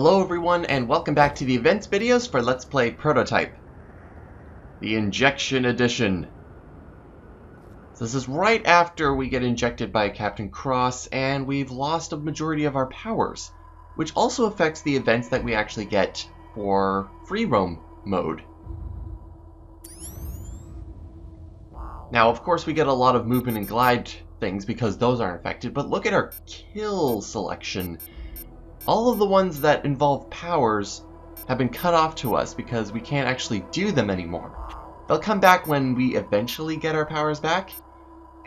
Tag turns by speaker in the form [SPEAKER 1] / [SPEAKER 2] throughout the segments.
[SPEAKER 1] Hello everyone and welcome back to the events videos for Let's Play Prototype. The Injection Edition. So this is right after we get injected by Captain Cross and we've lost a majority of our powers, which also affects the events that we actually get for free roam mode. Now of course we get a lot of movement and glide things because those aren't affected, but look at our kill selection. All of the ones that involve powers have been cut off to us because we can't actually do them anymore. They'll come back when we eventually get our powers back,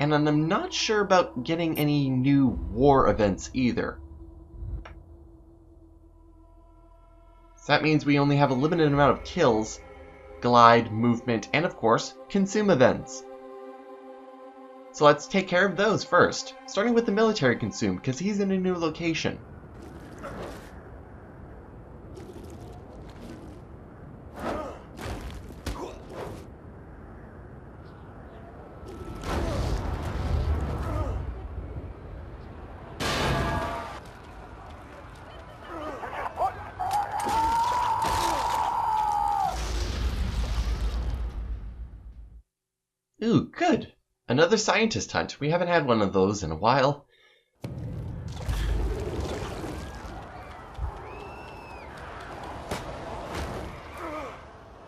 [SPEAKER 1] and I'm not sure about getting any new war events either. So that means we only have a limited amount of kills, glide, movement, and of course, consume events. So let's take care of those first, starting with the military consume because he's in a new location. Ooh, good. Another scientist hunt. We haven't had one of those in a while.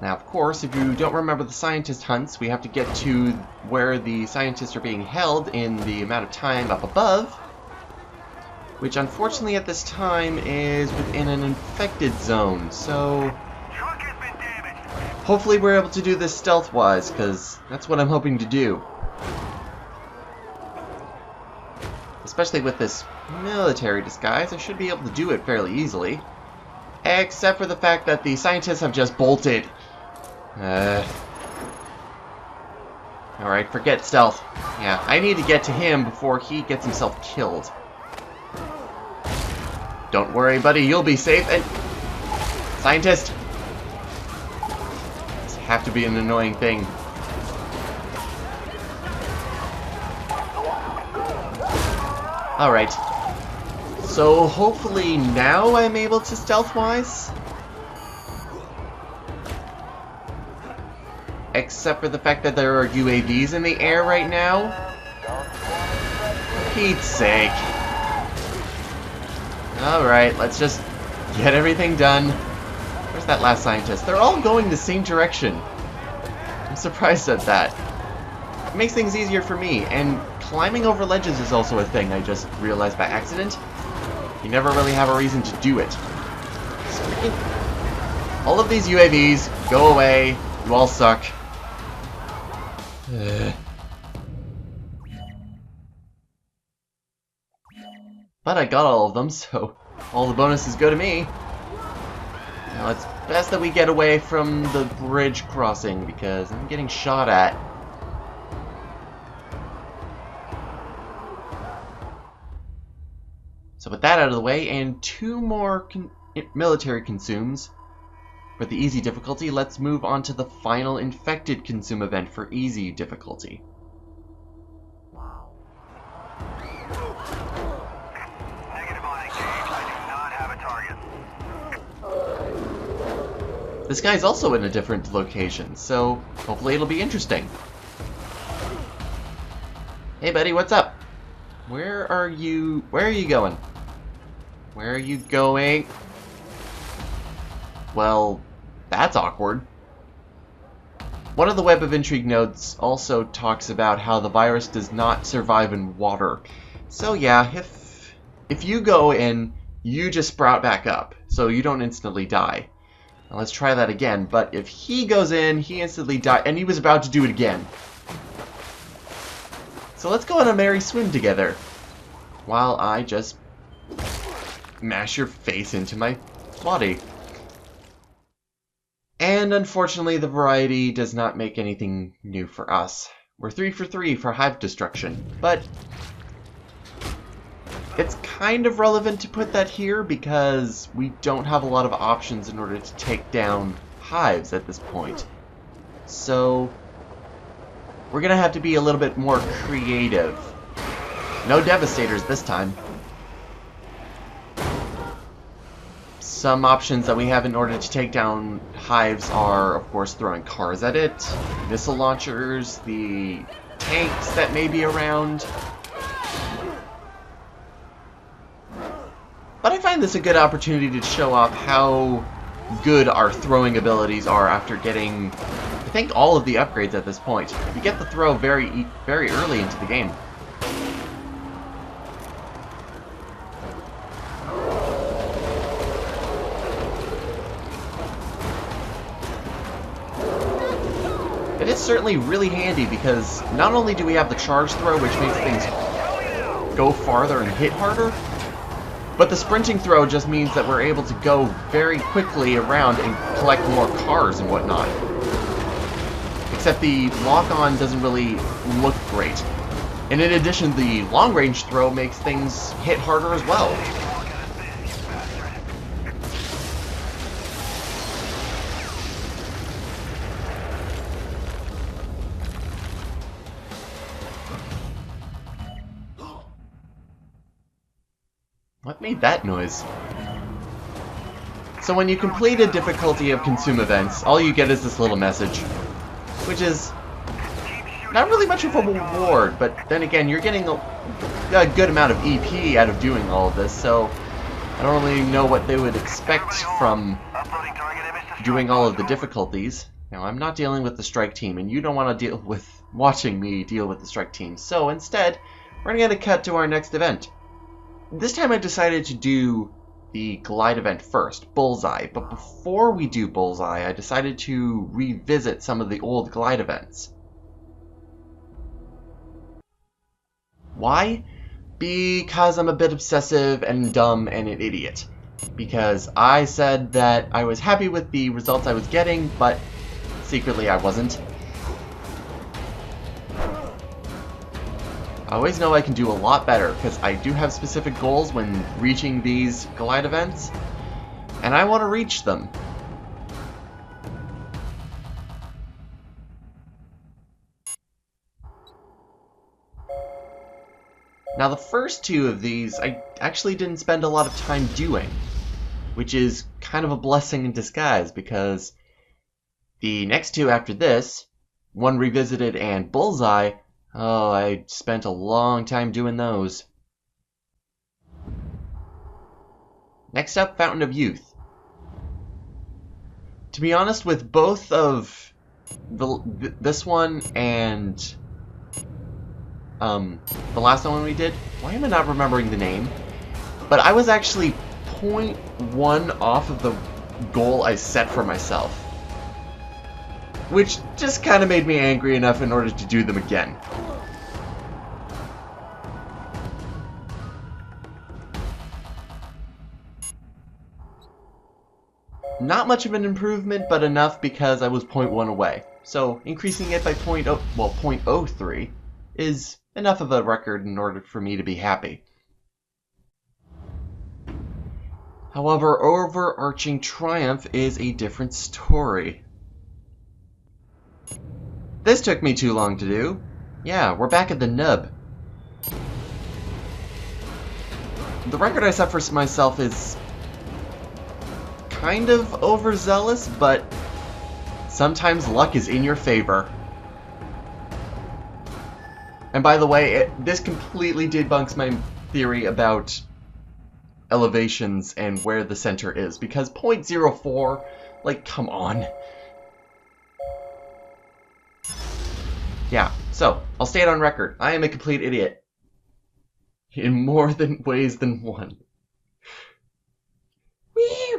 [SPEAKER 1] Now, of course, if you don't remember the scientist hunts, we have to get to where the scientists are being held in the amount of time up above, which unfortunately at this time is within an infected zone, so hopefully we're able to do this stealth-wise, because that's what I'm hoping to do. Especially with this military disguise, I should be able to do it fairly easily. Except for the fact that the scientists have just bolted. Alright, forget stealth. Yeah, I need to get to him before he gets himself killed. Don't worry, buddy, you'll be safe. And scientist! This have to be an annoying thing. Alright. So hopefully now I'm able to stealth-wise. Except for the fact that there are UAVs in the air right now. For Pete's sake. Alright, let's just get everything done. Where's that last scientist? They're all going the same direction. I'm surprised at that. It makes things easier for me, and climbing over ledges is also a thing I just realized by accident. You never really have a reason to do it. All of these UAVs, go away. You all suck. But I got all of them, so all the bonuses go to me. Now it's best that we get away from the bridge crossing because I'm getting shot at. So with that out of the way, and two more military consumes for the easy difficulty, let's move on to the final infected consume event for easy difficulty.
[SPEAKER 2] Negative on engage. I do not have a target.
[SPEAKER 1] This guy's also in a different location, so hopefully it'll be interesting. Hey buddy, what's up? Where are you going? Where are you going? Well, that's awkward. One of the Web of Intrigue notes also talks about how the virus does not survive in water. So yeah, if you go in, you just sprout back up, so you don't instantly die. Now let's try that again, but if he goes in, he instantly dies, and he was about to do it again. So let's go on a merry swim together, while I just mash your face into my body. And unfortunately, the variety does not make anything new for us. We're 3 for 3 for hive destruction, but it's kind of relevant to put that here because we don't have a lot of options in order to take down hives at this point. So we're gonna have to be a little bit more creative. No devastators this time. Some options that we have in order to take down hives are, of course, throwing cars at it, missile launchers, the tanks that may be around. But I find this a good opportunity to show off how good our throwing abilities are after getting, I think, all of the upgrades at this point. You get the throw very early into the game. It is certainly really handy because not only do we have the charge throw, which makes things go farther and hit harder, but the sprinting throw just means that we're able to go very quickly around and collect more cars and whatnot. Except the lock-on doesn't really look great. And in addition, the long-range throw makes things hit harder as well. What made that noise? So when you complete a difficulty of consume events, all you get is this little message, which is not really much of a reward, but then again, you're getting a good amount of EP out of doing all of this, so I don't really know what they would expect from doing all of the difficulties. Now, I'm not dealing with the strike team, and you don't want to deal with watching me deal with the strike team, so instead, we're going to cut to our next event. This time I decided to do the glide event first, Bullseye, but before we do Bullseye, I decided to revisit some of the old glide events. Why? Because I'm a bit obsessive and dumb and an idiot. Because I said that I was happy with the results I was getting, but secretly I wasn't. I always know I can do a lot better, because I do have specific goals when reaching these glide events, and I want to reach them. Now the first two of these I actually didn't spend a lot of time doing, which is kind of a blessing in disguise, because the next two after this, One Revisited and Bullseye, oh, I spent a long time doing those. Next up, Fountain of Youth. To be honest, with both of this one and the last one we did, why am I not remembering the name? But I was actually 0.1 off of the goal I set for myself, which just kind of made me angry enough in order to do them again. Not much of an improvement, but enough because I was 0.1 away. So increasing it by 0.03 is enough of a record in order for me to be happy. However, overarching triumph is a different story. This took me too long to do. Yeah, we're back at the nub. The record I set for myself is kind of overzealous, but sometimes luck is in your favor. And by the way, this completely debunks my theory about elevations and where the center is, because 0.04, like, come on. Yeah, so, I'll state on record, I am a complete idiot. In more ways than one. Whee!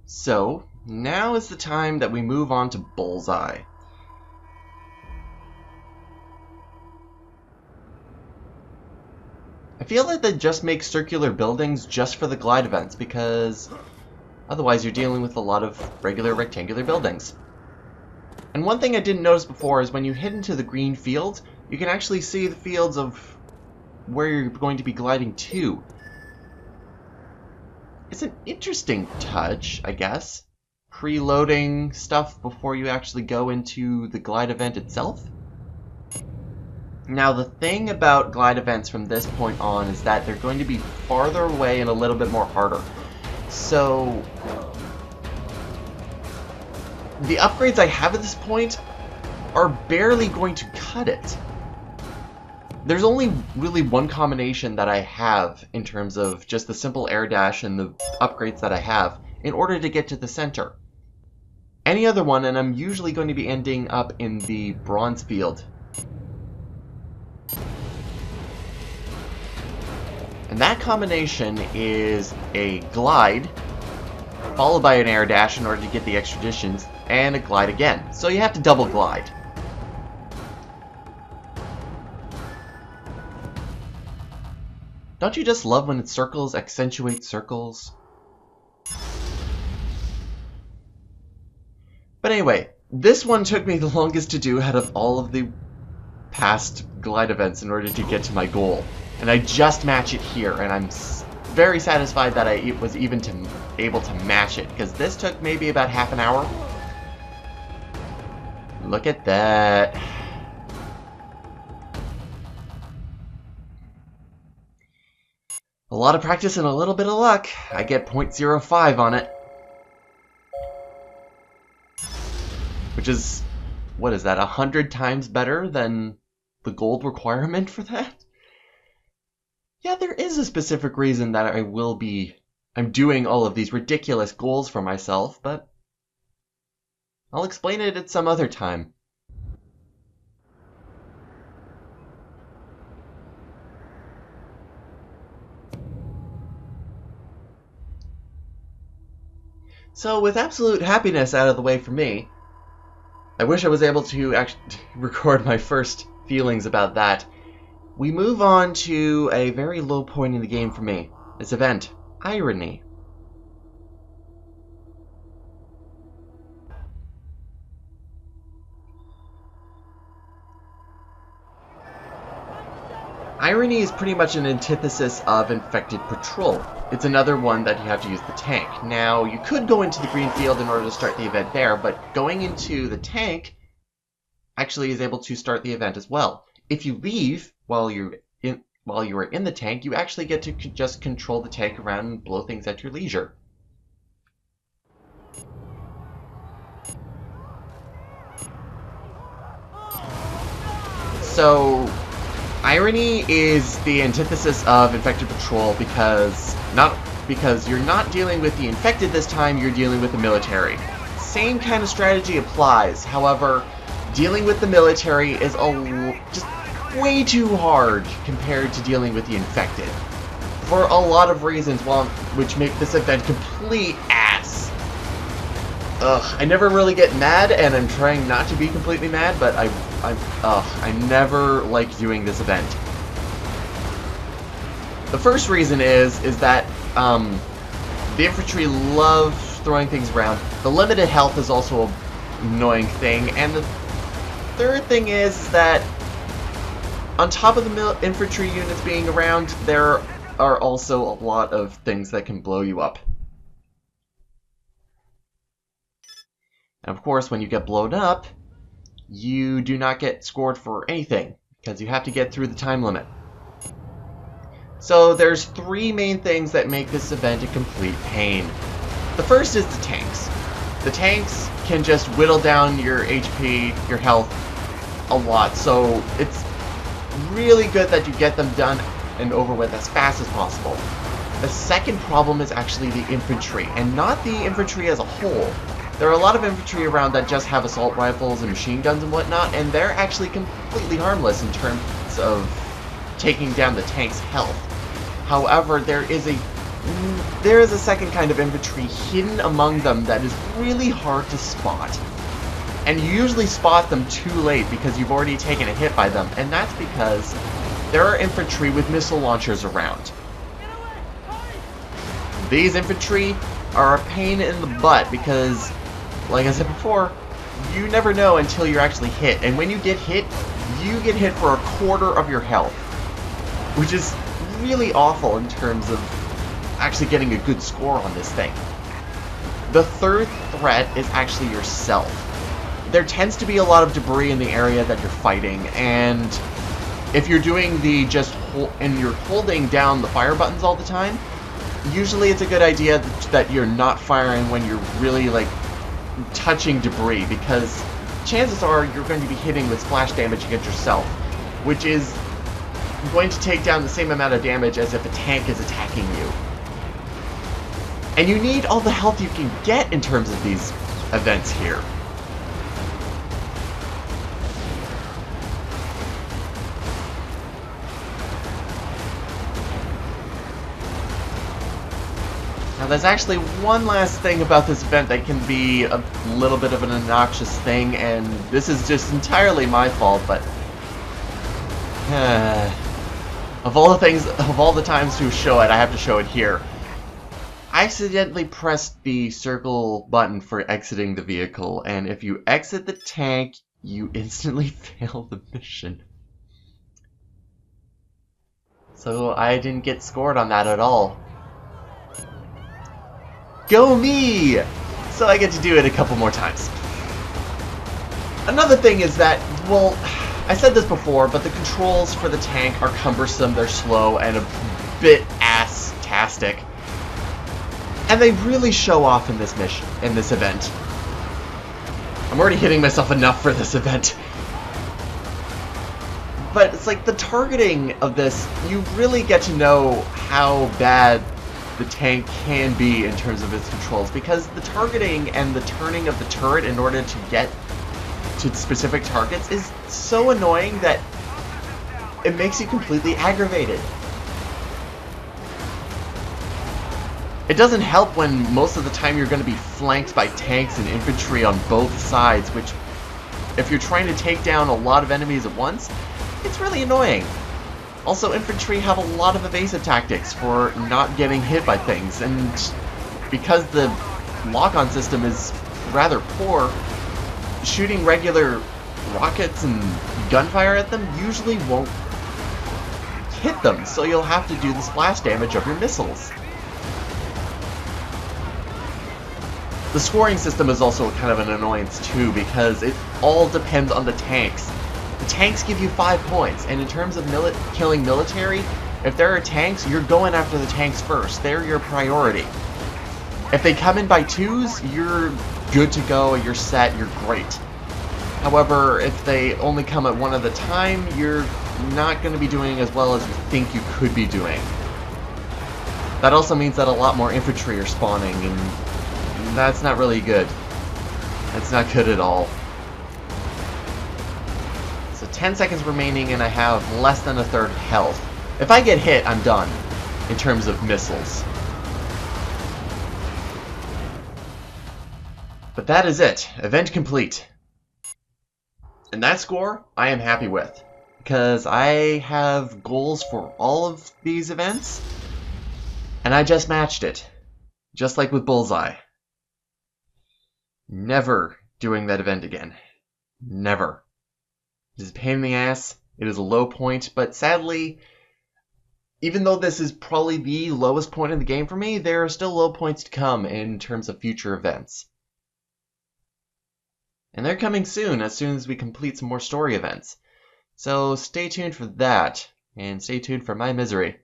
[SPEAKER 1] So, now is the time that we move on to Bullseye. I feel that they just make circular buildings just for the glide events, because otherwise you're dealing with a lot of regular rectangular buildings. And one thing I didn't notice before is when you head into the green field, you can actually see the fields of where you're going to be gliding to. It's an interesting touch, I guess. Preloading stuff before you actually go into the glide event itself. Now, the thing about glide events from this point on is that they're going to be farther away and a little bit more harder. So, the upgrades I have at this point are barely going to cut it. There's only really one combination that I have in terms of just the simple air dash and the upgrades that I have in order to get to the center. Any other one, and I'm usually going to be ending up in the bronze field. And that combination is a glide, followed by an air dash in order to get the extra distance, and a glide again. So you have to double glide. Don't you just love when circles accentuate circles? But anyway, this one took me the longest to do out of all of the past glide events in order to get to my goal. And I just match it here, and I'm very satisfied that I was even able to match it, because this took maybe about half an hour. Look at that. A lot of practice and a little bit of luck. I get 0.05 on it. Which is, what is that, 100 times better than the gold requirement for that? Yeah, there is a specific reason that I'm doing all of these ridiculous goals for myself, but I'll explain it at some other time. So, with absolute happiness out of the way for me, I wish I was able to actually record my first feelings about that. We move on to a very low point in the game for me. This event, Irony. Irony is pretty much an antithesis of Infected Patrol. It's another one that you have to use the tank. Now, you could go into the green field in order to start the event there, but going into the tank actually is able to start the event as well. If you leave while you are in the tank, you actually get to just control the tank around and blow things at your leisure. So, Irony is the antithesis of Infected Patrol because you're not dealing with the infected this time, you're dealing with the military. Same kind of strategy applies, however, dealing with the military is just way too hard compared to dealing with the infected. For a lot of reasons, which make this event complete ass. I never really get mad, and I'm trying not to be completely mad, but I never like doing this event. The first reason is that the infantry love throwing things around. The limited health is also an annoying thing, and the third thing is that on top of the infantry units being around, there are also a lot of things that can blow you up. And of course, when you get blown up, you do not get scored for anything, because you have to get through the time limit. So there's three main things that make this event a complete pain. The first is the tanks. The tanks can just whittle down your HP, your health, a lot, so it's really good that you get them done and over with as fast as possible. The second problem is actually the infantry, and not the infantry as a whole. There are a lot of infantry around that just have assault rifles and machine guns and whatnot, and they're actually completely harmless in terms of taking down the tank's health. However, there is a second kind of infantry hidden among them that is really hard to spot. And you usually spot them too late because you've already taken a hit by them, and that's because there are infantry with missile launchers around. These infantry are a pain in the butt because, like I said before, you never know until you're actually hit, and when you get hit for a quarter of your health, which is really awful in terms of actually getting a good score on this thing. The third threat is actually yourself. There tends to be a lot of debris in the area that you're fighting, and if you're doing the and you're holding down the fire buttons all the time, usually it's a good idea that you're not firing when you're really like touching debris, because chances are you're going to be hitting with splash damage against yourself, which is going to take down the same amount of damage as if a tank is attacking you. And you need all the health you can get in terms of these events here. Now there's actually one last thing about this event that can be a little bit of an obnoxious thing, and this is just entirely my fault, but of all the times to show it, I have to show it here. I accidentally pressed the circle button for exiting the vehicle, and if you exit the tank, you instantly fail the mission. So I didn't get scored on that at all. Go me! So I get to do it a couple more times. Another thing is that, well, I said this before, but the controls for the tank are cumbersome, they're slow, and a bit ass-tastic. And they really show off in this mission, in this event. I'm already hitting myself enough for this event. But it's like the targeting of this, you really get to know how bad the tank can be in terms of its controls, because the targeting and the turning of the turret in order to get to specific targets is so annoying that it makes you completely aggravated. It doesn't help when most of the time you're going to be flanked by tanks and infantry on both sides, which, if you're trying to take down a lot of enemies at once, it's really annoying. Also, infantry have a lot of evasive tactics for not getting hit by things, and because the lock-on system is rather poor, shooting regular rockets and gunfire at them usually won't hit them, so you'll have to do the splash damage of your missiles. The scoring system is also kind of an annoyance too, because it all depends on the tanks. The tanks give you 5 points, and in terms of killing military, if there are tanks, you're going after the tanks first. They're your priority. If they come in by 2s, you're good to go, you're set, you're great. However, if they only come at 1 at a time, you're not going to be doing as well as you think you could be doing. That also means that a lot more infantry are spawning, and that's not really good. That's not good at all. So 10 seconds remaining and I have less than a third health. If I get hit, I'm done in terms of missiles. But that is it. Event complete. And that score, I am happy with, because I have goals for all of these events, and I just matched it. Just like with Bullseye. Never doing that event again. Never. It is a pain in the ass. It is a low point, but sadly, even though this is probably the lowest point in the game for me, there are still low points to come in terms of future events. And they're coming soon as we complete some more story events. So stay tuned for that, and stay tuned for my misery.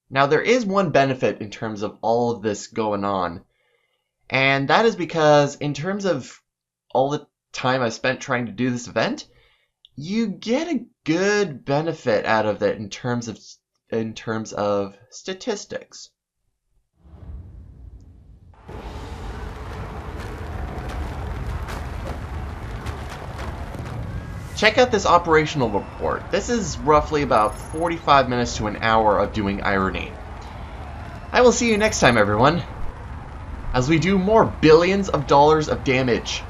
[SPEAKER 1] Now there is one benefit in terms of all of this going on, and that is because in terms of all the time I spent trying to do this event, you get a good benefit out of it in terms of statistics. Check out this operational report. This is roughly about 45 minutes to an hour of doing irony. I will see you next time, everyone, as we do more billions of dollars of damage.